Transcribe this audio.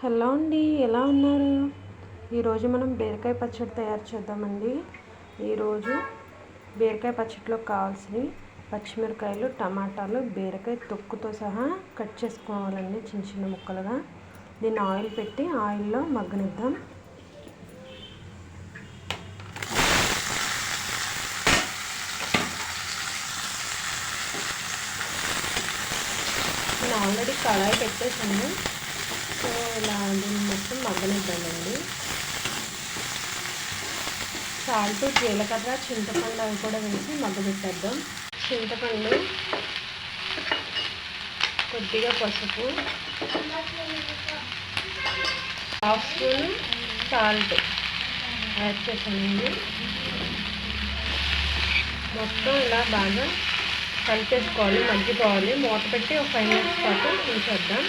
Hello అండి, ఎలా ఉన్నారు? ఈరోజు మనం బీరకాయ పచ్చడి తయారు చేద్దామండి. ఈరోజు బీరకాయ పచ్చడిలో కావాల్సినవి పచ్చిమిరకాయలు, టమాటాలు, బీరకాయ తొక్కుతో సహా కట్ చేసుకోవాలండి చిన్న చిన్న ముక్కలుగా. దీన్ని ఆయిల్ పెట్టి ఆయిల్లో మగ్గనిద్దాం. నేను ఆల్రెడీ కళాయి పెట్టేసాను. సో ఇలా దీన్ని మొత్తం మగ్గనిద్దామండి. సాల్ట్, జీలకర్ర, చింతపండు అవి కూడా వేసి మగ్గబెట్టేద్దాం. చింతపండు, కొద్దిగా పసుపు, హాఫ్ స్పూన్ సాల్ట్ యాడ్ చేసానండి. మొత్తం ఇలా బాగా కలిపేసుకోవాలి, మగ్గిపోవాలి. మూత పెట్టి ఒక 5 minutes పాటు ఉంచేద్దాం.